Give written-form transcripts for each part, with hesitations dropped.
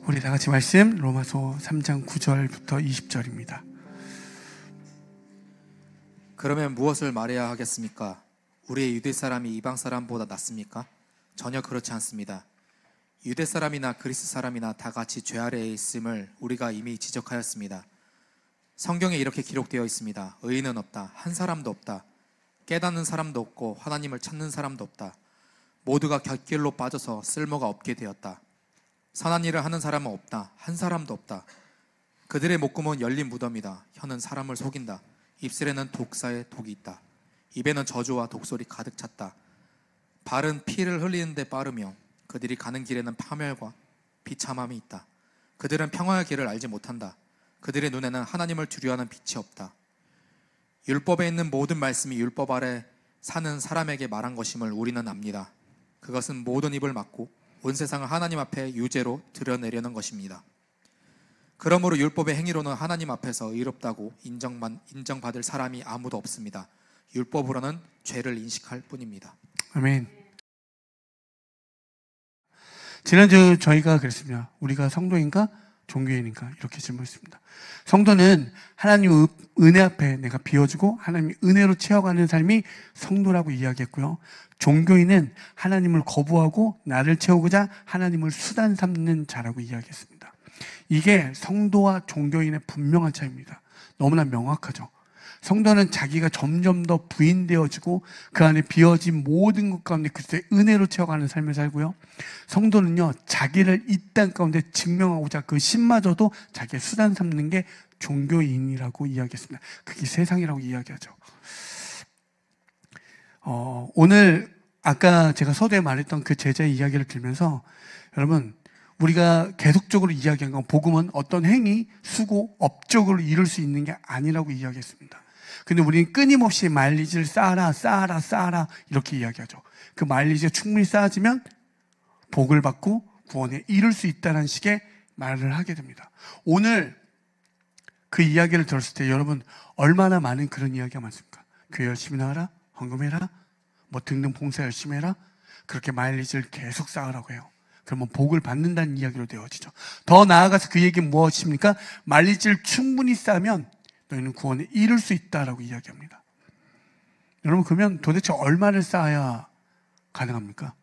우리 다 같이 말씀 로마서 3장 9절부터 20절입니다. 그러면 무엇을 말해야 하겠습니까? 우리의 유대 사람이 이방 사람보다 낫습니까? 전혀 그렇지 않습니다. 유대 사람이나 그리스 사람이나 다 같이 죄 아래에 있음을 우리가 이미 지적하였습니다. 성경에 이렇게 기록되어 있습니다. 의인은 없다. 한 사람도 없다. 깨닫는 사람도 없고 하나님을 찾는 사람도 없다. 모두가 곁길로 빠져서 쓸모가 없게 되었다. 선한 일을 하는 사람은 없다. 한 사람도 없다. 그들의 목구멍은 열린 무덤이다. 혀는 사람을 속인다. 입술에는 독사의 독이 있다. 입에는 저주와 독소리 가득 찼다. 발은 피를 흘리는 데 빠르며 그들이 가는 길에는 파멸과 비참함이 있다. 그들은 평화의 길을 알지 못한다. 그들의 눈에는 하나님을 두려워하는 빛이 없다. 율법에 있는 모든 말씀이 율법 아래 사는 사람에게 말한 것임을 우리는 압니다. 그것은 모든 입을 막고 온 세상을 하나님 앞에 유죄로 드러내려는 것입니다. 그러므로 율법의 행위로는 하나님 앞에서 의롭다고 인정받을 사람이 아무도 없습니다. 율법으로는 죄를 인식할 뿐입니다. 아멘. 지난주 저희가 그랬습니다. 우리가 성도인가 종교인인가 이렇게 질문했습니다. 성도는 하나님 은혜 앞에 내가 비워주고 하나님 은혜로 채워가는 삶이 성도라고 이야기했고요. 종교인은 하나님을 거부하고 나를 채우고자 하나님을 수단 삼는 자라고 이야기했습니다. 이게 성도와 종교인의 분명한 차이입니다. 너무나 명확하죠. 성도는 자기가 점점 더 부인되어지고 그 안에 비어진 모든 것 가운데 그리스도의 은혜로 채워가는 삶을 살고요. 성도는요, 자기를 이 땅 가운데 증명하고자 그 신마저도 자기의 수단 삼는 게 종교인이라고 이야기했습니다. 그게 세상이라고 이야기하죠. 오늘 아까 제가 서두에 말했던 그 제자의 이야기를 들으면서 여러분, 우리가 계속적으로 이야기한 건 복음은 어떤 행위, 수고, 업적으로 이룰 수 있는 게 아니라고 이야기했습니다. 근데 우리는 끊임없이 마일리지를 쌓아라 이렇게 이야기하죠. 그 마일리지가 충분히 쌓아지면 복을 받고 구원에 이룰 수 있다는 식의 말을 하게 됩니다. 오늘 그 이야기를 들었을 때 여러분 얼마나 많은 그런 이야기가 많습니까? 교회 열심히 나와라, 헌금해라, 뭐 등등 봉사 열심히 해라, 그렇게 마일리지를 계속 쌓으라고 해요. 그러면 복을 받는다는 이야기로 되어지죠. 더 나아가서 그 얘기는 무엇입니까? 마일리지를 충분히 쌓으면 너희는 구원에 이룰 수 있다라고 이야기합니다. 여러분 그러면 도대체 얼마를 쌓아야 가능합니까?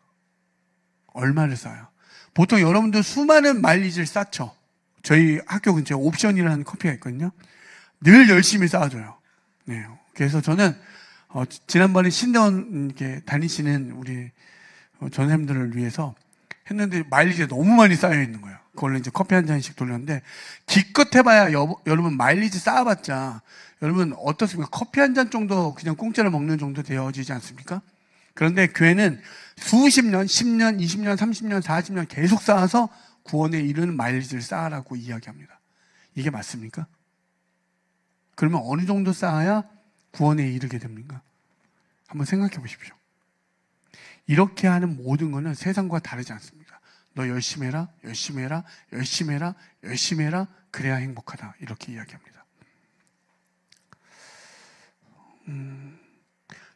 얼마를 쌓아야? 보통 여러분들 수많은 마일리지를 쌓죠. 저희 학교 근처에 옵션이라는 커피가 있거든요. 늘 열심히 쌓아줘요. 네. 그래서 저는 지난번에 신대원 이렇게 다니시는 우리 전사님들을 위해서 했는데 마일리지가 너무 많이 쌓여 있는 거예요. 그걸로 이제 커피 한 잔씩 돌렸는데 기껏 해봐야 여러분 마일리지 쌓아봤자 여러분 어떻습니까? 커피 한 잔 정도 그냥 공짜로 먹는 정도 되어지지 않습니까? 그런데 교회는 수십 년, 10년, 20년, 30년, 40년 계속 쌓아서 구원에 이르는 마일리지를 쌓으라고 이야기합니다. 이게 맞습니까? 그러면 어느 정도 쌓아야 구원에 이르게 됩니까? 한번 생각해 보십시오. 이렇게 하는 모든 것은 세상과 다르지 않습니다. 너 열심히 해라, 열심히 해라, 열심히 해라, 열심히 해라, 그래야 행복하다. 이렇게 이야기합니다.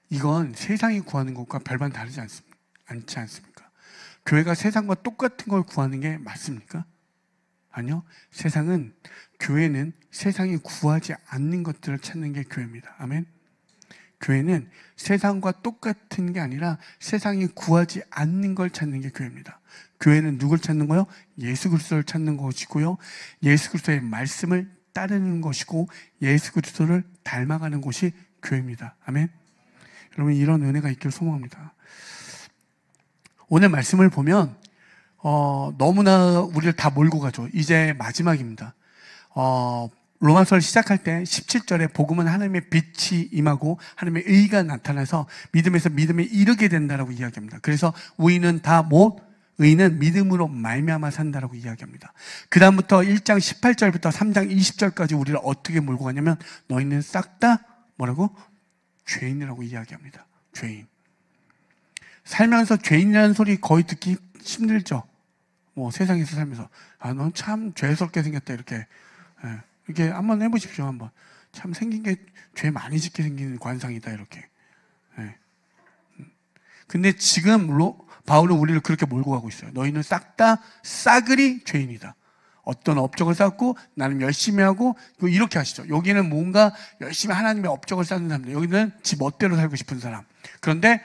이건 세상이 구하는 것과 별반 다르지 않지 않습니까? 교회가 세상과 똑같은 걸 구하는 게 맞습니까? 아니요. 교회는 세상이 구하지 않는 것들을 찾는 게 교회입니다. 아멘. 교회는 세상과 똑같은 게 아니라 세상이 구하지 않는 걸 찾는 게 교회입니다. 교회는 누굴 찾는 거요? 예수 그리스도를 찾는 것이고요. 예수 그리스도의 말씀을 따르는 것이고 예수 그리스도를 닮아가는 곳이 교회입니다. 아멘. 여러분 이런 은혜가 있길 소망합니다. 오늘 말씀을 보면 너무나 우리를 다 몰고 가죠. 이제 마지막입니다. 로마서를 시작할 때 17절에 복음은 하나님의 빛이 임하고 하나님의 의가 나타나서 믿음에서 믿음에 이르게 된다라고 이야기합니다. 그래서 의인은 믿음으로 말미암아 산다라고 이야기합니다. 그 다음부터 1장 18절부터 3장 20절까지 우리를 어떻게 몰고 가냐면 너희는 싹 다 뭐라고? 죄인이라고 이야기합니다. 죄인. 살면서 죄인이라는 소리 거의 듣기 힘들죠. 뭐 세상에서 살면서 넌 참 죄스럽게 생겼다 이렇게. 이렇게 한번 해보십시오. 한번 참 생긴 게 죄 많이 짓게 생긴 관상이다 이렇게. 근데 지금 바울은 우리를 그렇게 몰고 가고 있어요. 너희는 싹 다 싸그리 죄인이다. 어떤 업적을 쌓고 나는 열심히 하고 이렇게 하시죠. 여기는 뭔가 열심히 하나님의 업적을 쌓는 사람들, 여기는 지 멋대로 살고 싶은 사람. 그런데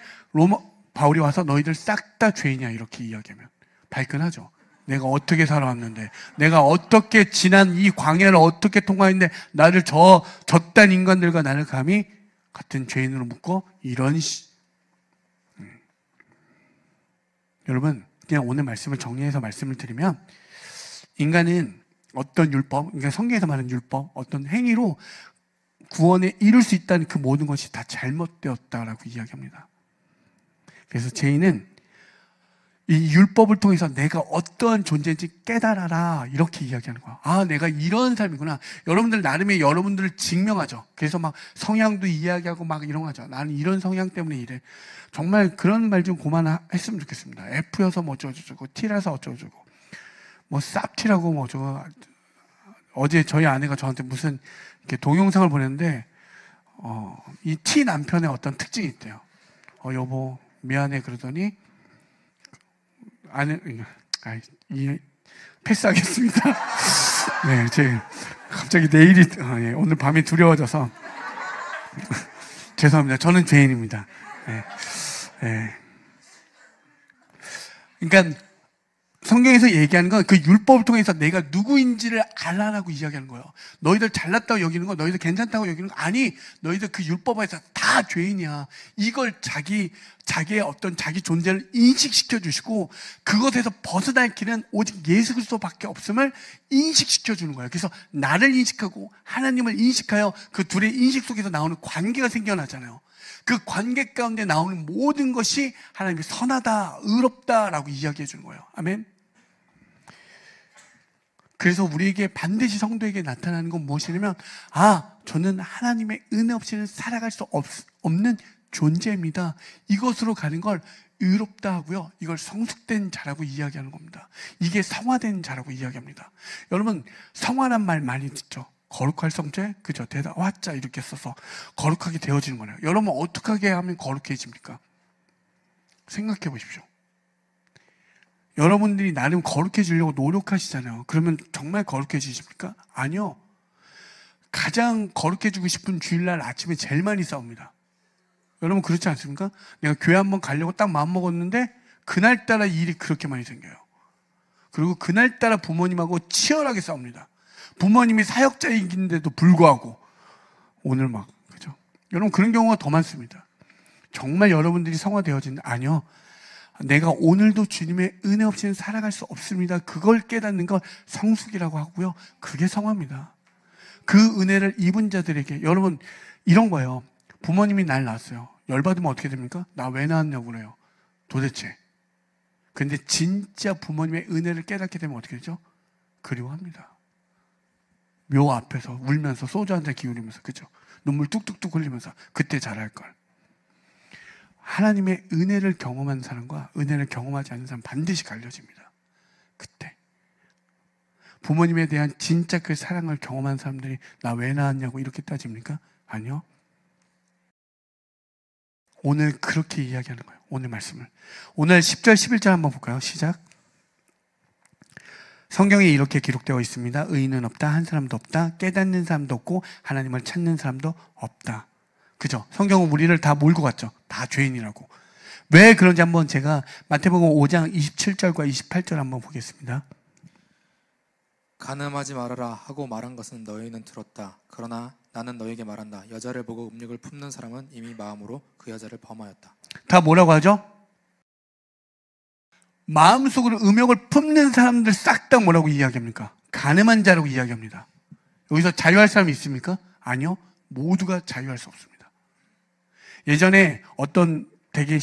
바울이 와서 너희들 싹 다 죄인이야 이렇게 이야기하면 발끈하죠. 내가 어떻게 살아왔는데, 내가 어떻게 지난 이 광야를 어떻게 통과했는데 나를 저딴 인간들과 나를 감히 같은 죄인으로 묶어 이런 여러분, 그냥 오늘 말씀을 정리해서 말씀을 드리면, 인간은 어떤 율법, 그러니까 성경에서 말하는 율법, 어떤 행위로 구원에 이룰 수 있다는 그 모든 것이 다 잘못되었다라고 이야기합니다. 그래서 죄인은 이 율법을 통해서 내가 어떠한 존재인지 깨달아라 이렇게 이야기하는 거야. 아, 내가 이런 삶이구나. 여러분들 나름의 여러분들을 증명하죠. 그래서 막 성향도 이야기하고 막 이런 거 하죠. 나는 이런 성향 때문에 이래. 정말 그런 말 좀 그만했으면 좋겠습니다. F여서 뭐 어쩌고저쩌고, T라서 어쩌고저쩌고, 뭐 쌉티라고 뭐 어쩌고. 어제 저희 아내가 저한테 무슨 이렇게 동영상을 보냈는데 이 T 남편의 어떤 특징이 있대요. 여보 미안해 그러더니 패스하겠습니다. 네, 갑자기 내일이 오늘 밤이 두려워져서 죄송합니다. 저는 죄인입니다. 네, 네. 그러니까 성경에서 얘기하는 건 그 율법을 통해서 내가 누구인지를 알아라고 이야기하는 거예요. 너희들 잘났다고 여기는 거, 너희들 괜찮다고 여기는 거 아니, 너희들 그 율법에서 다 죄인이야. 이걸 자기의 어떤 자기 존재를 인식시켜 주시고 그것에서 벗어날 길은 오직 예수 그리스도밖에 없음을 인식시켜 주는 거예요. 그래서 나를 인식하고 하나님을 인식하여 그 둘의 인식 속에서 나오는 관계가 생겨나잖아요. 그 관계 가운데 나오는 모든 것이 하나님이 선하다, 의롭다라고 이야기해 주는 거예요. 아멘. 그래서 우리에게 반드시 성도에게 나타나는 건 무엇이냐면, 저는 하나님의 은혜 없이는 살아갈 수 없는 존재입니다. 이것으로 가는 걸 의롭다 하고요, 이걸 성숙된 자라고 이야기하는 겁니다. 이게 성화된 자라고 이야기합니다. 여러분, 성화란 말 많이 듣죠. 거룩할 성체, 그죠? 대답 화자 이렇게 써서 거룩하게 되어지는 거예요. 여러분, 어떻게 하면 거룩해집니까? 생각해 보십시오. 여러분들이 나름 거룩해지려고 노력하시잖아요. 그러면 정말 거룩해지십니까? 아니요. 가장 거룩해지고 싶은 주일날 아침에 제일 많이 싸웁니다. 여러분 그렇지 않습니까? 내가 교회 한번 가려고 딱 마음먹었는데 그날따라 일이 그렇게 많이 생겨요. 그리고 그날따라 부모님하고 치열하게 싸웁니다. 부모님이 사역자이긴데도 불구하고 오늘 막, 그죠? 여러분 그런 경우가 더 많습니다. 정말 여러분들이 성화되어진, 아니요. 내가 오늘도 주님의 은혜 없이는 살아갈 수 없습니다. 그걸 깨닫는 걸 성숙이라고 하고요. 그게 성화입니다. 그 은혜를 입은 자들에게, 여러분 이런 거예요. 부모님이 날 낳았어요. 열받으면 어떻게 됩니까? 나 왜 낳았냐고 그래요. 도대체. 근데 진짜 부모님의 은혜를 깨닫게 되면 어떻게 되죠? 그리워합니다. 묘 앞에서 울면서 소주 한 잔 기울이면서, 그죠? 눈물 뚝뚝뚝 흘리면서 그때 잘할 걸. 하나님의 은혜를 경험한 사람과 은혜를 경험하지 않는 사람 반드시 갈려집니다. 그때 부모님에 대한 진짜 그 사랑을 경험한 사람들이 나 왜 낳았냐고 이렇게 따집니까? 아니요. 오늘 그렇게 이야기하는 거예요. 오늘 말씀을. 오늘 10절 11절 한번 볼까요? 시작. 성경에 이렇게 기록되어 있습니다. 의인은 없다, 한 사람도 없다, 깨닫는 사람도 없고 하나님을 찾는 사람도 없다. 그죠? 성경은 우리를 다 몰고 갔죠. 다 죄인이라고. 왜 그런지 한번 제가 마태복음 5장 27절과 28절 한번 보겠습니다. 간음하지 말아라 하고 말한 것은 너희는 들었다. 그러나 나는 너희에게 말한다. 여자를 보고 음욕을 품는 사람은 이미 마음으로 그 여자를 범하였다. 다 뭐라고 하죠? 마음속으로 음욕을 품는 사람들 싹 다 뭐라고 이야기합니까? 간음한 자라고 이야기합니다. 여기서 자유할 사람이 있습니까? 아니요. 모두가 자유할 수 없습니다. 예전에 어떤 되게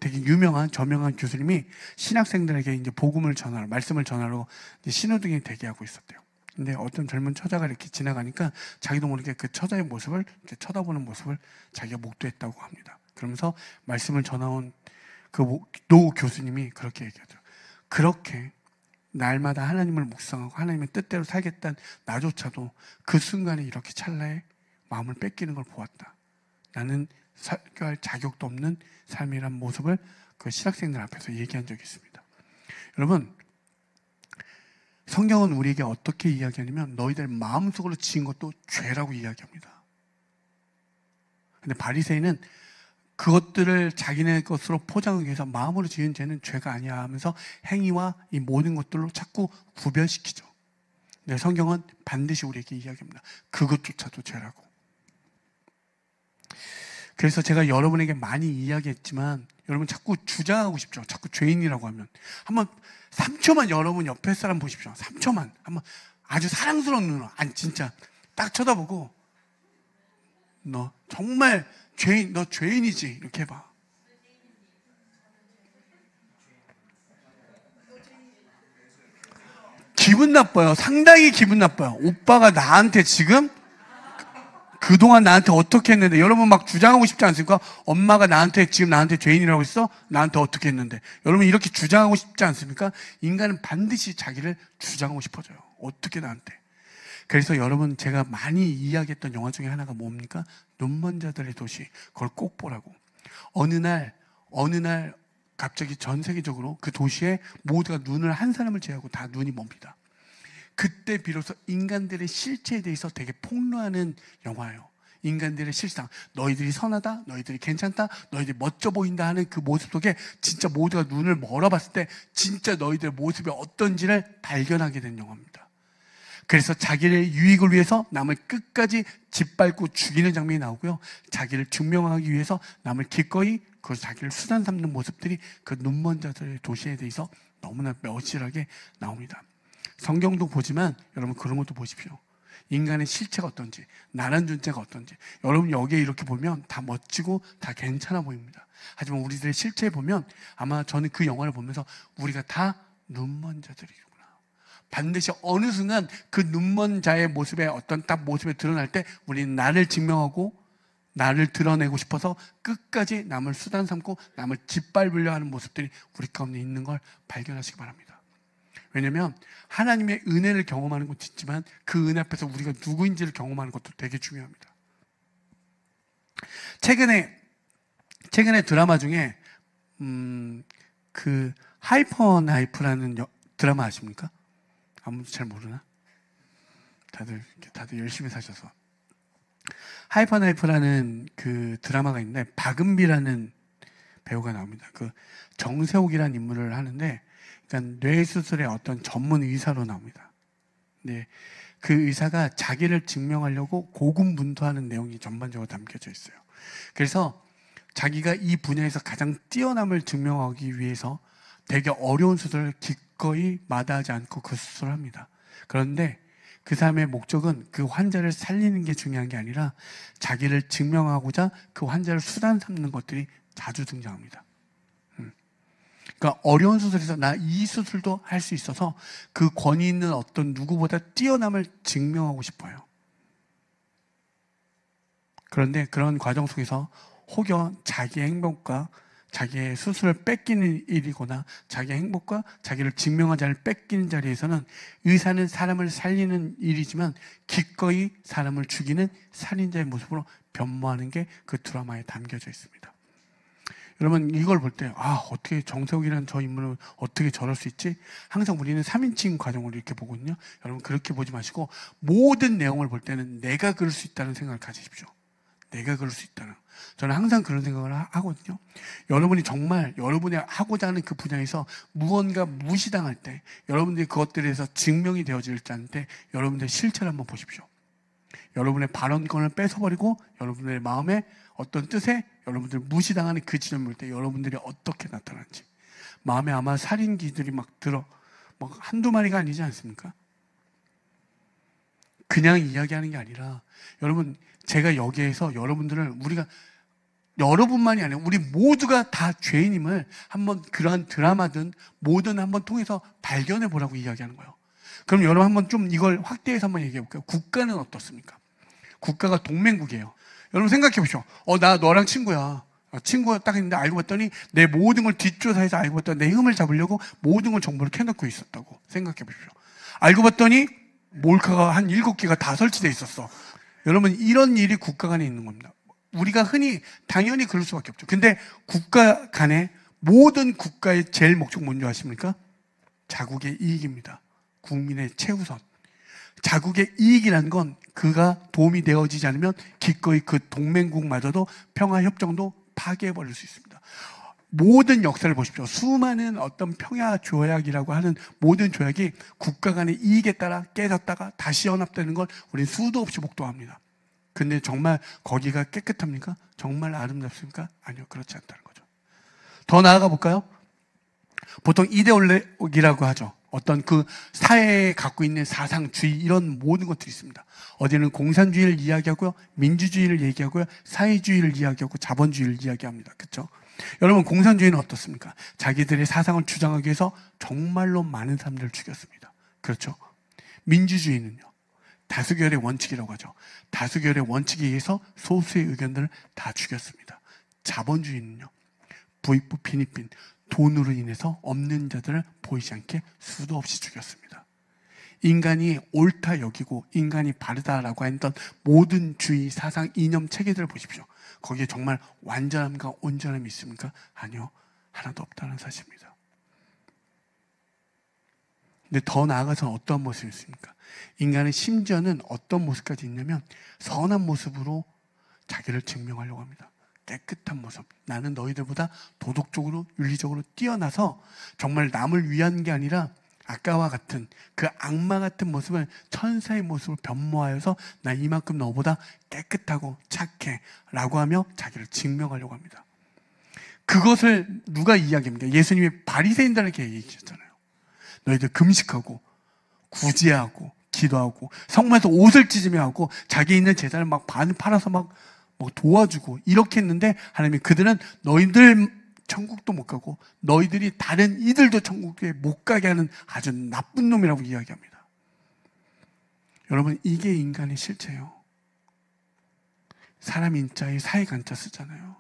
되게 유명한 저명한 교수님이 신학생들에게 이제 복음을 전하러, 말씀을 전하러 신호등에 대기하고 있었대요. 근데 어떤 젊은 처자가 이렇게 지나가니까 자기도 모르게 그 처자의 모습을 이렇게 쳐다보는 모습을 자기가 목도했다고 합니다. 그러면서 말씀을 전해온 그 노 교수님이 그렇게 얘기하더라고요. 그렇게 날마다 하나님을 묵상하고 하나님의 뜻대로 살겠다는 나조차도 그 순간에 이렇게 찰나에 마음을 뺏기는 걸 보았다. 나는 설교할 자격도 없는 삶이란 모습을 그 신학생들 앞에서 얘기한 적이 있습니다. 여러분, 성경은 우리에게 어떻게 이야기하냐면 너희들 마음속으로 지은 것도 죄라고 이야기합니다. 근데 바리새인은 그것들을 자기네 것으로 포장하기 위해서 마음으로 지은 죄는 죄가 아니야 하면서 행위와 이 모든 것들로 자꾸 구별시키죠. 근데 성경은 반드시 우리에게 이야기합니다. 그것조차도 죄라고. 그래서 제가 여러분에게 많이 이야기했지만 여러분 자꾸 주장하고 싶죠. 자꾸 죄인이라고 하면. 한번 3초만 여러분 옆에 사람 보십시오. 3초만. 한번 아주 사랑스러운 눈으로. 아니 진짜 딱 쳐다보고 너 정말 죄인, 너 죄인이지. 이렇게 해봐. 기분 나빠요. 상당히 기분 나빠요. 오빠가 나한테 지금 그동안 나한테 어떻게 했는데, 여러분 막 주장하고 싶지 않습니까? 엄마가 지금 나한테 죄인이라고 했어? 나한테 어떻게 했는데. 여러분 이렇게 주장하고 싶지 않습니까? 인간은 반드시 자기를 주장하고 싶어져요. 어떻게 나한테. 그래서 여러분 제가 많이 이야기했던 영화 중에 하나가 뭡니까? 눈먼 자들의 도시. 그걸 꼭 보라고. 어느 날 갑자기 전 세계적으로 그 도시에 모두가 눈을 한 사람을 제외하고 다 눈이 멉니다. 그때 비로소 인간들의 실체에 대해서 되게 폭로하는 영화예요. 인간들의 실상, 너희들이 선하다, 너희들이 괜찮다, 너희들이 멋져 보인다 하는 그 모습 속에 진짜 모두가 눈을 멀어봤을 때 진짜 너희들의 모습이 어떤지를 발견하게 된 영화입니다. 그래서 자기의 유익을 위해서 남을 끝까지 짓밟고 죽이는 장면이 나오고요, 자기를 증명하기 위해서 남을 기꺼이 그 자기를 수단 삼는 모습들이 그 눈먼 자들의 도시에 대해서 너무나 묘실하게 나옵니다. 성경도 보지만 여러분 그런 것도 보십시오. 인간의 실체가 어떤지, 나란 존재가 어떤지. 여러분 여기에 이렇게 보면 다 멋지고 다 괜찮아 보입니다. 하지만 우리들의 실체에 보면 아마 저는 그 영화를 보면서 우리가 다 눈먼 자들이구나. 반드시 어느 순간 그 눈먼 자의 모습에 어떤 딱 모습에 드러날 때 우리는 나를 증명하고 나를 드러내고 싶어서 끝까지 남을 수단 삼고 남을 짓밟으려 하는 모습들이 우리 가운데 있는 걸 발견하시기 바랍니다. 왜냐하면 하나님의 은혜를 경험하는 것도 있지만 그 은혜 앞에서 우리가 누구인지를 경험하는 것도 되게 중요합니다. 최근에 드라마 중에 그 하이퍼 나이프라는 드라마 아십니까? 아무도 잘 모르나? 다들 열심히 사셔서. 하이퍼 나이프라는 그 드라마가 있는데 박은비라는 배우가 나옵니다. 그 정세욱이라는 인물을 하는데, 그러니까 뇌수술의 어떤 전문 의사로 나옵니다. 네, 그 의사가 자기를 증명하려고 고군분투하는 내용이 전반적으로 담겨져 있어요. 그래서 자기가 이 분야에서 가장 뛰어남을 증명하기 위해서 되게 어려운 수술을 기꺼이 마다하지 않고 그 수술을 합니다. 그런데 그 사람의 목적은 그 환자를 살리는 게 중요한 게 아니라 자기를 증명하고자 그 환자를 수단 삼는 것들이 자주 등장합니다. 그러니까 어려운 수술에서 나 이 수술도 할 수 있어서 그 권위 있는 어떤 누구보다 뛰어남을 증명하고 싶어요. 그런데 그런 과정 속에서 혹여 자기의 행복과 자기의 수술을 뺏기는 일이거나 자기의 행복과 자기를 증명한 자를 뺏기는 자리에서는 의사는 사람을 살리는 일이지만 기꺼이 사람을 죽이는 살인자의 모습으로 변모하는 게 그 드라마에 담겨져 있습니다. 여러분 이걸 볼 때 어떻게 정세욱이라는 저 인물은 어떻게 저럴 수 있지? 항상 우리는 3인칭 과정으로 이렇게 보거든요. 여러분 그렇게 보지 마시고 모든 내용을 볼 때는 내가 그럴 수 있다는 생각을 가지십시오. 내가 그럴 수 있다는. 저는 항상 그런 생각을 하거든요. 여러분이 정말 여러분이 하고자 하는 그 분야에서 무언가 무시당할 때, 여러분들이 그것들에서 증명이 되어질 때 여러분들의 실체를 한번 보십시오. 여러분의 발언권을 뺏어버리고 여러분들의 마음에 어떤 뜻에 여러분들 무시당하는 그 지점을 볼 때 여러분들이 어떻게 나타나는지. 마음에 아마 살인기들이 막 한두 마리가 아니지 않습니까? 그냥 이야기하는 게 아니라 여러분, 제가 여기에서 여러분만이 아니라 우리 모두가 다 죄인임을 한번 그러한 드라마든 뭐든 한번 통해서 발견해 보라고 이야기하는 거예요. 그럼 여러분 한번 좀 이걸 확대해서 한번 얘기해 볼게요. 국가는 어떻습니까? 국가가 동맹국이에요. 여러분 생각해 보시오. 나 너랑 친구야. 친구가 딱 있는데 알고 봤더니 내 모든 걸 뒷조사해서 알고 봤더니 내 흠을 잡으려고 모든 걸 정보를 켜놓고 있었다고 생각해 보십시오. 알고 봤더니 몰카가 한 7개가 다 설치되어 있었어. 여러분 이런 일이 국가 간에 있는 겁니다. 우리가 흔히 당연히 그럴 수밖에 없죠. 근데 국가 간에 모든 국가의 제일 목적 뭔지 아십니까? 자국의 이익입니다. 국민의 최우선. 자국의 이익이라는 건 그가 도움이 되어지지 않으면 기꺼이 그 동맹국마저도 평화협정도 파괴해버릴 수 있습니다. 모든 역사를 보십시오. 수많은 어떤 평화조약이라고 하는 모든 조약이 국가 간의 이익에 따라 깨졌다가 다시 연합되는 걸 우리는 수도 없이 목도합니다. 근데 정말 거기가 깨끗합니까? 정말 아름답습니까? 아니요, 그렇지 않다는 거죠. 더 나아가 볼까요? 보통 이데올로기라고 하죠. 어떤 그 사회에 갖고 있는 사상주의 이런 모든 것들이 있습니다. 어디는 공산주의를 이야기하고요, 민주주의를 얘기하고요, 사회주의를 이야기하고 자본주의를 이야기합니다. 그렇죠? 여러분, 공산주의는 어떻습니까? 자기들의 사상을 주장하기 위해서 정말로 많은 사람들을 죽였습니다. 그렇죠? 민주주의는요, 다수결의 원칙이라고 하죠. 다수결의 원칙에 의해서 소수의 의견들을 다 죽였습니다. 자본주의는요, 부익부 빈익빈, 돈으로 인해서 없는 자들을 보이지 않게 수도 없이 죽였습니다. 인간이 옳다 여기고 인간이 바르다라고 했던 모든 주의, 사상, 이념, 체계들을 보십시오. 거기에 정말 완전함과 온전함이 있습니까? 아니요, 하나도 없다는 사실입니다. 근데 더 나아가서는 어떤 모습이 있습니까? 인간은 심지어는 어떤 모습까지 있냐면 선한 모습으로 자기를 증명하려고 합니다. 깨끗한 모습. 나는 너희들보다 도덕적으로, 윤리적으로 뛰어나서 정말 남을 위한 게 아니라 아까와 같은 그 악마 같은 모습을 천사의 모습으로 변모하여서 나 이만큼 너보다 깨끗하고 착해 라고 하며 자기를 증명하려고 합니다. 그것을 누가 이야기합니까? 예수님이 바리새인들에게 얘기하셨잖아요. 너희들 금식하고 구제하고 기도하고 성문에서 옷을 찢으며 하고 자기 있는 재산을 막 팔아서 막 도와주고 이렇게 했는데 하나님이 그들은 너희들 천국도 못 가고 너희들이 다른 이들도 천국에 못 가게 하는 아주 나쁜 놈이라고 이야기합니다. 여러분, 이게 인간의 실체예요. 사람 인자에 사회간자 쓰잖아요.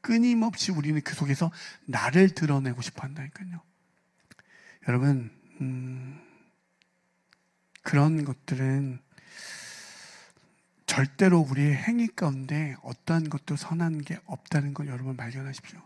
끊임없이 우리는 그 속에서 나를 드러내고 싶어 한다니까요. 여러분, 그런 것들은 절대로 우리의 행위 가운데 어떠한 것도 선한 게 없다는 걸 여러분 발견하십시오.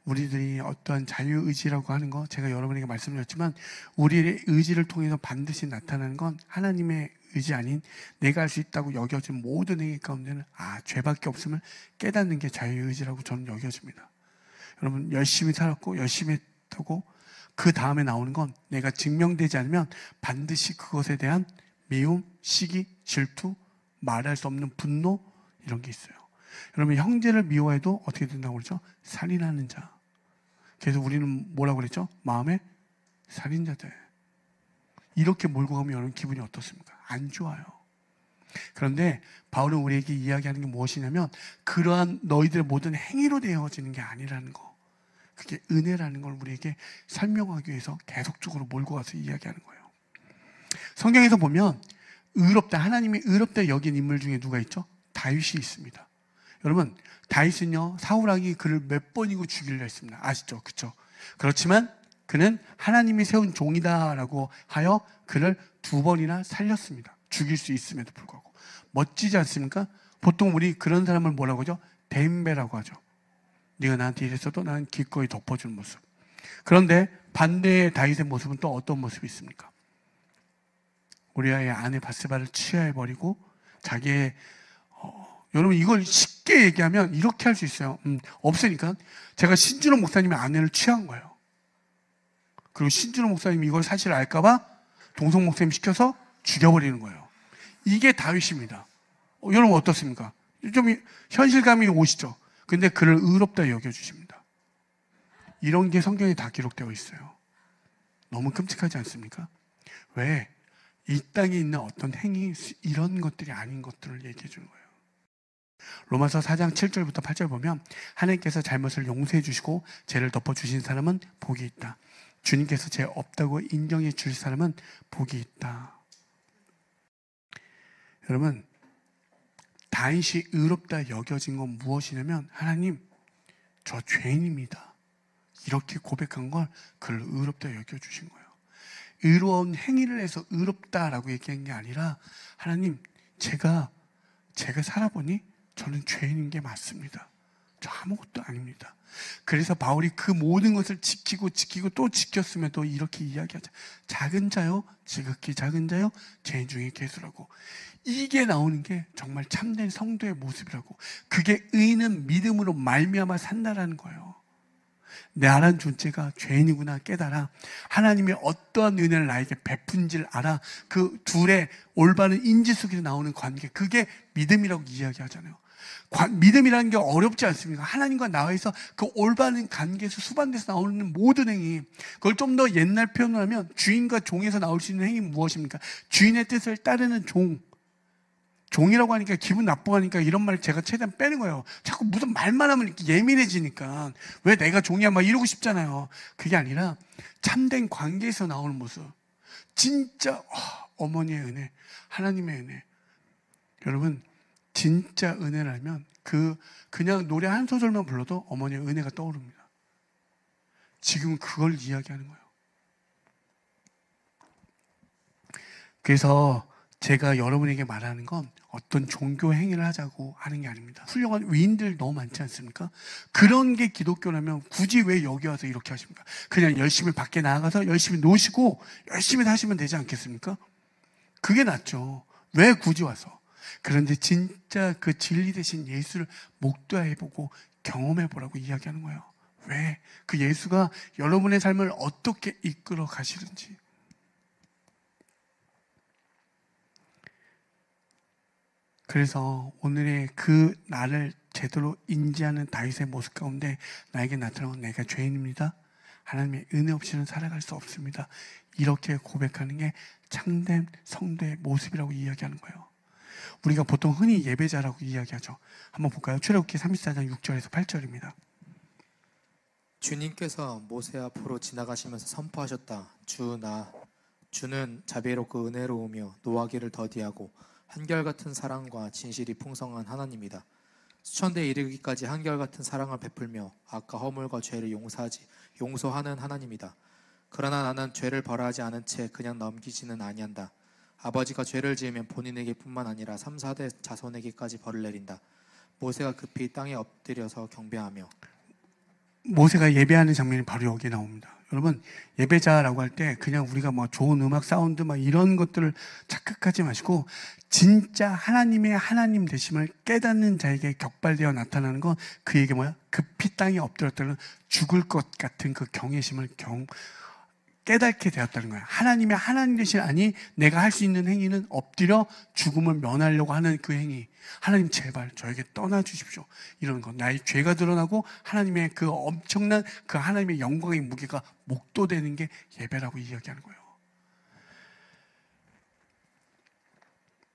우리들이 어떠한 자유의지라고 하는 거, 제가 여러분에게 말씀드렸지만 우리의 의지를 통해서 반드시 나타나는 건 하나님의 의지 아닌 내가 할 수 있다고 여겨진 모든 행위 가운데는 죄밖에 없음을 깨닫는 게 자유의지라고 저는 여겨집니다. 여러분, 열심히 살았고 열심히 했다고 그 다음에 나오는 건 내가 증명되지 않으면 반드시 그것에 대한 미움, 시기, 질투, 말할 수 없는 분노 이런 게 있어요. 여러분, 형제를 미워해도 어떻게 된다고 그러죠? 살인하는 자. 그래서 우리는 뭐라고 그랬죠? 마음의 살인자들. 이렇게 몰고 가면 여러분 기분이 어떻습니까? 안 좋아요. 그런데 바울은 우리에게 이야기하는 게 무엇이냐면 그러한 너희들의 모든 행위로 되어지는 게 아니라는 거. 그게 은혜라는 걸 우리에게 설명하기 위해서 계속적으로 몰고 가서 이야기하는 거예요. 성경에서 보면 의롭다, 하나님이 의롭다 여긴 인물 중에 누가 있죠? 다윗이 있습니다. 여러분, 다윗은요, 사울왕이 그를 몇 번이고 죽이려 했습니다. 아시죠? 그렇죠? 그렇지만 그는 하나님이 세운 종이다라고 하여 그를 2번이나 살렸습니다. 죽일 수 있음에도 불구하고. 멋지지 않습니까? 보통 우리 그런 사람을 뭐라고 하죠? 댐배라고 하죠. 네가 나한테 이랬어도 나는 기꺼이 덮어주는 모습. 그런데 반대의 다윗의 모습은 또 어떤 모습이 있습니까? 우리아의 아내 바세바를 취하해버리고 자기의 여러분, 이걸 쉽게 얘기하면 이렇게 할 수 있어요. 없으니까 제가 신준호 목사님의 아내를 취한 거예요. 그리고 신준호 목사님이 이걸 사실 알까봐 동성 목사님 시켜서 죽여버리는 거예요. 이게 다윗입니다. 여러분 어떻습니까? 좀 현실감이 오시죠? 근데 그를 의롭다 여겨주십니다. 이런 게 성경에 다 기록되어 있어요. 너무 끔찍하지 않습니까? 왜? 이 땅에 있는 어떤 행위, 이런 것들이 아닌 것들을 얘기해 주는 거예요. 로마서 4장 7절부터 8절 보면 하나님께서 잘못을 용서해 주시고 죄를 덮어주신 사람은 복이 있다. 주님께서 죄 없다고 인정해 주실 사람은 복이 있다. 여러분, 다윗이 의롭다 여겨진 건 무엇이냐면 하나님, 저 죄인입니다. 이렇게 고백한 걸 그를 의롭다 여겨주신 거예요. 의로운 행위를 해서 의롭다라고 얘기한 게 아니라 하나님, 제가 살아보니 저는 죄인인 게 맞습니다. 저 아무것도 아닙니다. 그래서 바울이 그 모든 것을 지키고 또 지켰음에도 이렇게 이야기하죠. 작은 자요, 지극히 작은 자요, 죄인 중에 괴수라고. 이게 나오는 게 정말 참된 성도의 모습이라고. 그게 의인은 믿음으로 말미암아 산다라는 거예요. 나란 존재가 죄인이구나 깨달아. 하나님이 어떠한 은혜를 나에게 베푼지를 알아. 그 둘의 올바른 인지 속에서 나오는 관계, 그게 믿음이라고 이야기하잖아요. 믿음이라는 게 어렵지 않습니까? 하나님과 나와서 그 올바른 관계에서 수반돼서 나오는 모든 행위, 그걸 좀 더 옛날 표현을 하면 주인과 종에서 나올 수 있는 행위는 무엇입니까? 주인의 뜻을 따르는 종이라고 하니까 기분 나쁘고 하니까 이런 말 제가 최대한 빼는 거예요. 자꾸 무슨 말만 하면 이렇게 예민해지니까 왜 내가 종이야 막 이러고 싶잖아요. 그게 아니라 참된 관계에서 나오는 모습, 진짜 어머니의 은혜, 하나님의 은혜. 여러분 진짜 은혜를 알면 그냥 노래 한 소절만 불러도 어머니의 은혜가 떠오릅니다. 지금 그걸 이야기하는 거예요. 그래서 제가 여러분에게 말하는 건 어떤 종교 행위를 하자고 하는 게 아닙니다. 훌륭한 위인들 너무 많지 않습니까? 그런 게 기독교라면 굳이 왜 여기 와서 이렇게 하십니까? 그냥 열심히 밖에 나가서 열심히 노시고 열심히 사시면 되지 않겠습니까? 그게 낫죠. 왜 굳이 와서? 그런데 진짜 그 진리 되신 예수를 목도해보고 경험해보라고 이야기하는 거예요. 왜? 그 예수가 여러분의 삶을 어떻게 이끌어 가시는지. 그래서 오늘의 그 나를 제대로 인지하는 다윗의 모습 가운데 나에게 나타나는 내가 죄인입니다. 하나님의 은혜 없이는 살아갈 수 없습니다. 이렇게 고백하는 게 참된 성도의 모습이라고 이야기하는 거예요. 우리가 보통 흔히 예배자라고 이야기하죠. 한번 볼까요? 출애굽기 34장 6절에서 8절입니다. 주님께서 모세 앞으로 지나가시면서 선포하셨다. 주는 자비롭고 은혜로우며 노하기를 더디하고 한결같은 사랑과 진실이 풍성한 하나님이다. 수천대에 이르기까지 한결같은 사랑을 베풀며 악과 허물과 죄를 용서하는 하나님이다. 그러나 나는 죄를 벌하지 않은 채 그냥 넘기지는 아니한다. 아버지가 죄를 지으면 본인에게 뿐만 아니라 3, 4대 자손에게까지 벌을 내린다. 모세가 급히 땅에 엎드려서 경배하며. 모세가 예배하는 장면이 바로 여기에 나옵니다. 여러분, 예배자라고 할 때 그냥 우리가 뭐 좋은 음악 사운드 막 이런 것들을 착각하지 마시고 진짜 하나님의 하나님 되심을 깨닫는 자에게 격발되어 나타나는 건 그에게 뭐야? 급히 땅에 엎드렸다는 죽을 것 같은 그 경외심을 깨닫게 되었다는 거야. 하나님의 하나님 되신 아니 내가 할 수 있는 행위는 엎드려 죽음을 면하려고 하는 그 행위. 하나님 제발 저에게 떠나주십시오. 이런 거. 나의 죄가 드러나고 하나님의 그 엄청난 그 하나님의 영광의 무게가 목도되는 게 예배라고 이야기하는 거예요.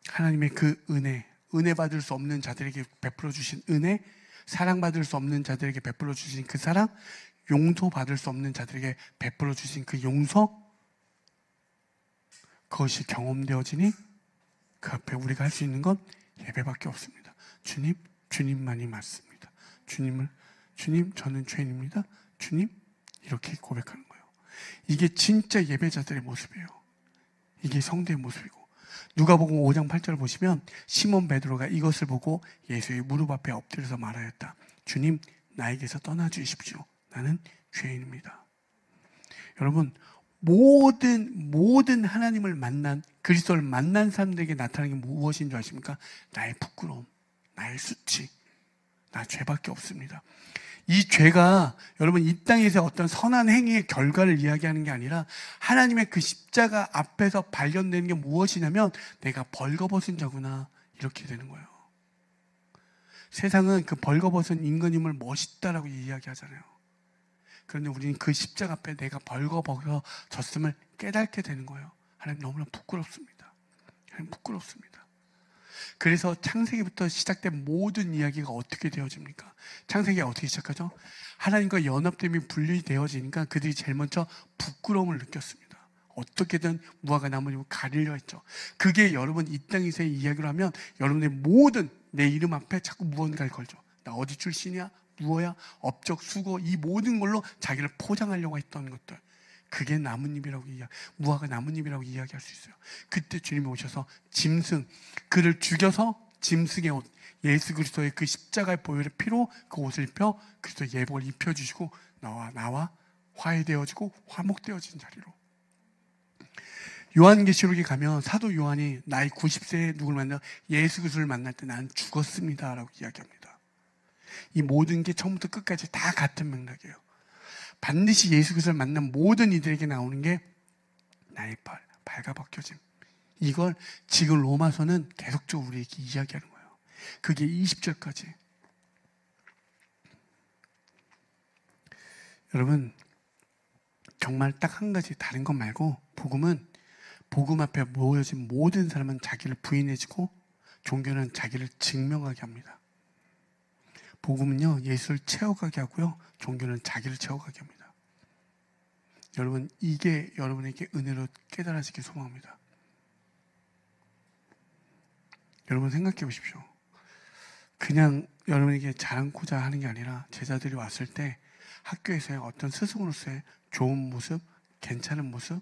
하나님의 그 은혜 받을 수 없는 자들에게 베풀어 주신 은혜, 사랑받을 수 없는 자들에게 베풀어 주신 그 사랑, 용서받을 수 없는 자들에게 베풀어 주신 그 용서, 그것이 경험되어지니 그 앞에 우리가 할 수 있는 건 예배밖에 없습니다. 주님만이 맞습니다. 주님, 저는 죄인입니다. 주님, 이렇게 고백하는 거예요. 이게 진짜 예배자들의 모습이에요. 이게 성도의 모습이고. 누가복음 5장 8절 보시면 시몬 베드로가 이것을 보고 예수의 무릎 앞에 엎드려서 말하였다. 주님, 나에게서 떠나 주십시오. 나는 죄인입니다. 여러분, 모든 하나님을 만난, 그리스도를 만난 사람들에게 나타나는 게 무엇인 줄 아십니까? 나의 부끄러움, 나의 수치, 나 죄밖에 없습니다. 이 죄가 여러분 이 땅에서 어떤 선한 행위의 결과를 이야기하는 게 아니라 하나님의 그 십자가 앞에서 발견되는 게 무엇이냐면 내가 벌거벗은 자구나, 이렇게 되는 거예요. 세상은 그 벌거벗은 임금님을 멋있다라고 이야기하잖아요. 그런데 우리는 그 십자가 앞에 내가 벌거벗어졌음을 깨닫게 되는 거예요. 하나님 너무나 부끄럽습니다. 하나님 부끄럽습니다. 그래서 창세기부터 시작된 모든 이야기가 어떻게 되어집니까? 창세기가 어떻게 시작하죠? 하나님과 연합됨이 분리되어지니까 그들이 제일 먼저 부끄러움을 느꼈습니다. 어떻게든 무화과 나무를 가리려 했죠. 그게 여러분 이 땅에서의 이야기를 하면 여러분의 모든 내 이름 앞에 자꾸 무언가를 걸죠. 나 어디 출신이야? 무엇야? 업적, 수고, 이 모든 걸로 자기를 포장하려고 했던 것들. 그게 나뭇잎이라고 무화과 나뭇잎이라고 이야기할 수 있어요. 그때 주님이 오셔서 짐승, 그를 죽여서 짐승의 옷, 예수 그리스도의 그 십자가의 보혈의 피로 그 옷을 입혀 그리스도의 예복을 입혀주시고 나와 화해되어지고 화목되어진 자리로. 요한계시록에 가면 사도 요한이 나이 90세에 누굴 만나 예수 그리스도를 만날 때 나는 죽었습니다 라고 이야기합니다. 이 모든 게 처음부터 끝까지 다 같은 맥락이에요. 반드시 예수 그리스도를 만난 모든 이들에게 나오는 게 나의 발가 벗겨짐. 이걸 지금 로마서는 계속적으로 우리에게 이야기하는 거예요. 그게 20절까지. 여러분, 정말 딱 한 가지 다른 것 말고 복음은 복음 앞에 모여진 모든 사람은 자기를 부인해주고 종교는 자기를 증명하게 합니다. 복음은요, 예수를 채워가게 하고요, 종교는 자기를 채워가게 합니다. 여러분, 이게 여러분에게 은혜로 깨달아지길 소망합니다. 여러분 생각해 보십시오. 그냥 여러분에게 자랑고자 하는 게 아니라 제자들이 왔을 때 학교에서의 어떤 스승으로서의 좋은 모습, 괜찮은 모습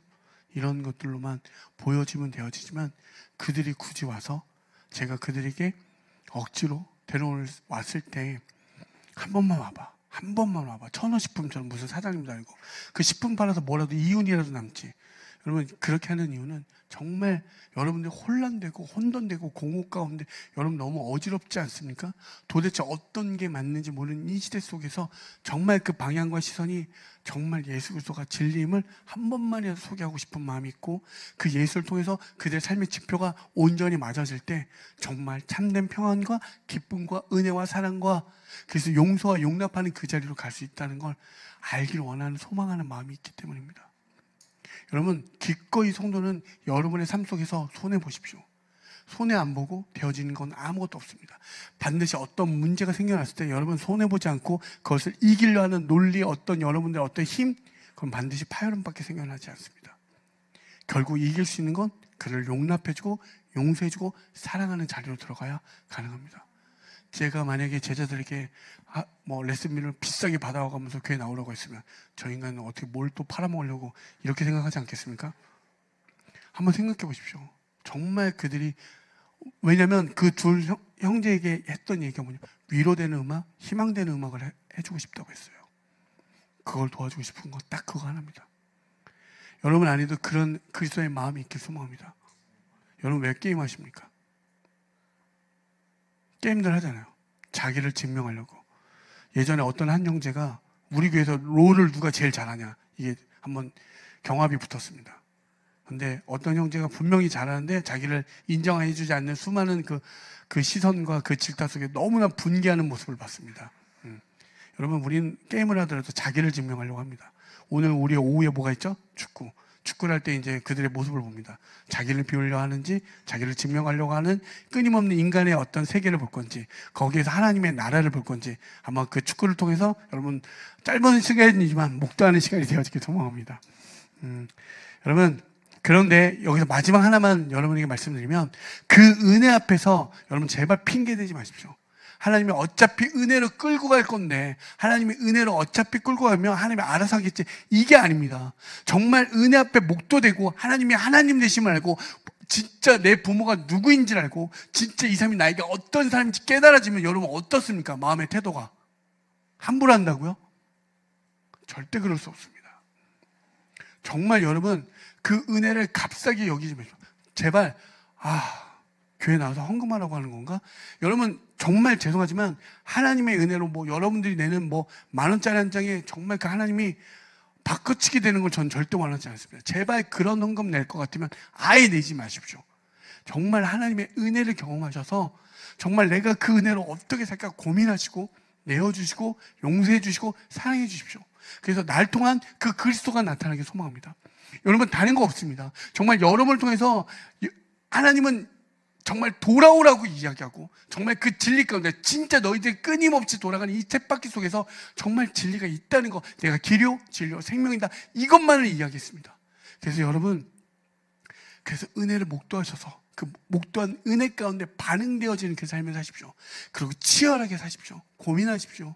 이런 것들로만 보여지면 되어지지만 그들이 굳이 와서 제가 그들에게 억지로 데려왔을 때 한 번만 와봐. 1,000원식품처럼 무슨 사장님도 아니고 그 식품 팔아서 뭐라도 이윤이라도 남지. 여러분 그렇게 하는 이유는 정말 여러분들 혼란되고 혼돈되고 공허 가운데 여러분 너무 어지럽지 않습니까? 도대체 어떤 게 맞는지 모르는 이 시대 속에서 정말 그 방향과 시선이 정말 예수 그리스도가 진리임을 한 번만이라도 소개하고 싶은 마음이 있고 그 예수를 통해서 그들의 삶의 지표가 온전히 맞아질 때 정말 참된 평안과 기쁨과 은혜와 사랑과 그래서 용서와 용납하는 그 자리로 갈 수 있다는 걸 알기를 원하는 소망하는 마음이 있기 때문입니다. 여러분 기꺼이 성도는 여러분의 삶 속에서 손해보십시오. 손해 안 보고 되어지는 건 아무것도 없습니다. 반드시 어떤 문제가 생겨났을 때 여러분 손해보지 않고 그것을 이기려 하는 논리 어떤 여러분들의 어떤 힘 그건 반드시 파열음밖에 생겨나지 않습니다. 결국 이길 수 있는 건 그를 용납해주고 용서해주고 사랑하는 자리로 들어가야 가능합니다. 제가 만약에 제자들에게 레슨비를 비싸게 받아가면서 교회 나오라고 했으면 저 인간은 어떻게 뭘 또 팔아먹으려고 이렇게 생각하지 않겠습니까? 한번 생각해 보십시오. 정말 그들이 왜냐하면 그 둘 형제에게 했던 얘기가 뭐냐 위로되는 음악, 희망되는 음악을 해주고 싶다고 했어요. 그걸 도와주고 싶은 건 딱 그거 하나입니다. 여러분 안에도 그런 그리스도의 마음이 있길 소망합니다. 여러분 왜 게임하십니까? 게임들 하잖아요. 자기를 증명하려고. 예전에 어떤 한 형제가 우리 교회에서 롤을 누가 제일 잘하냐 이게 한번 경합이 붙었습니다. 근데 어떤 형제가 분명히 잘하는데 자기를 인정해주지 않는 수많은 그 시선과 그 질타 속에 너무나 분개하는 모습을 봤습니다. 여러분 우리는 게임을 하더라도 자기를 증명하려고 합니다. 오늘 우리 오후에 뭐가 있죠? 축구를 할 때 이제 그들의 모습을 봅니다. 자기를 비우려 하는지, 자기를 증명하려고 하는 끊임없는 인간의 어떤 세계를 볼 건지, 거기에서 하나님의 나라를 볼 건지, 아마 그 축구를 통해서 여러분 짧은 시간이지만 목도하는 시간이 되어지길 소망합니다. 여러분, 그런데 여기서 마지막 하나만 여러분에게 말씀드리면 그 은혜 앞에서 여러분 제발 핑계대지 마십시오. 하나님이 어차피 은혜로 끌고 갈 건데 하나님이 은혜로 어차피 끌고 가면 하나님이 알아서 하겠지 이게 아닙니다. 정말 은혜 앞에 목도되고 하나님이 하나님 되심을 알고 진짜 내 부모가 누구인지를 알고 진짜 이 사람이 나에게 어떤 사람인지 깨달아지면 여러분 어떻습니까? 마음의 태도가 함부로 한다고요? 절대 그럴 수 없습니다. 정말 여러분 그 은혜를 값싸게 여기지 마십시오. 제발 교회 나와서 헌금하라고 하는 건가? 여러분 정말 죄송하지만 하나님의 은혜로 여러분들이 내는 10,000원짜리 한 장에 정말 그 하나님이 바꿔치기 되는 걸 전 절대 원하지 않습니다. 제발 그런 헌금 낼 것 같으면 아예 내지 마십시오. 정말 하나님의 은혜를 경험하셔서 정말 내가 그 은혜로 어떻게 살까 고민하시고 내어주시고 용서해 주시고 사랑해 주십시오. 그래서 날 통한 그 그리스도가 나타나길 소망합니다. 여러분 다른 거 없습니다. 정말 여러분을 통해서 하나님은 정말 돌아오라고 이야기하고 정말 그 진리 가운데 진짜 너희들이 끊임없이 돌아가는 이 쳇바퀴 속에서 정말 진리가 있다는 거 내가 길이요 진리요 생명이다 이것만을 이야기했습니다. 그래서 여러분 그래서 은혜를 목도하셔서 그 목도한 은혜 가운데 반응되어지는 그 삶을 사십시오. 그리고 치열하게 사십시오. 고민하십시오.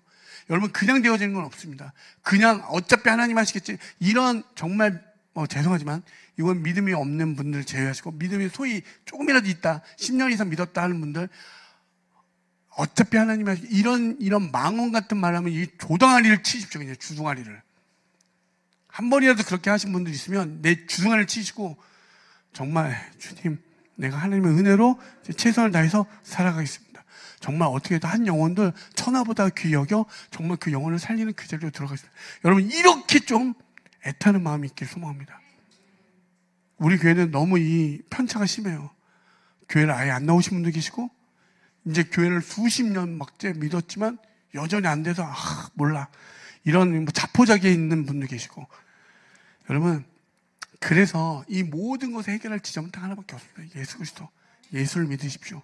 여러분 그냥 되어지는 건 없습니다. 그냥 어차피 하나님 하시겠지 이런 정말 죄송하지만 이건 믿음이 없는 분들 제외하시고 믿음이 소위 조금이라도 있다 10년 이상 믿었다 하는 분들 어차피 하나님이 이런 망언 같은 말하면 이 조덩아리를 치십시오. 그냥 주둥아리를. 한 번이라도 그렇게 하신 분들 있으면 내 주둥아리를 치시고 정말 주님, 내가 하나님의 은혜로 최선을 다해서 살아가겠습니다. 정말 어떻게 해도 한 영혼들 천하보다 귀히 여겨 정말 그 영혼을 살리는 그 자리로 들어가겠습니다. 여러분, 이렇게 좀 애타는 마음이 있길 소망합니다. 우리 교회는 너무 이 편차가 심해요. 교회를 아예 안 나오신 분도 계시고, 이제 교회를 수십 년 막째 믿었지만 여전히 안 돼서 몰라, 이런 자포자기에 있는 분도 계시고. 여러분, 그래서 이 모든 것을 해결할 지점은 딱 하나밖에 없습니다. 예수 그리스도. 예수를 믿으십시오.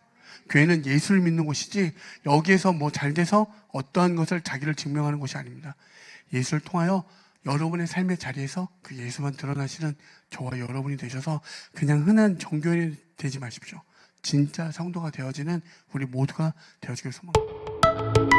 교회는 예수를 믿는 곳이지 여기에서 뭐 잘 돼서 어떠한 것을 자기를 증명하는 곳이 아닙니다. 예수를 통하여 여러분의 삶의 자리에서 그 예수만 드러나시는 저와 여러분이 되셔서 그냥 흔한 정교인이 되지 마십시오. 진짜 성도가 되어지는 우리 모두가 되어지길 소망합니다.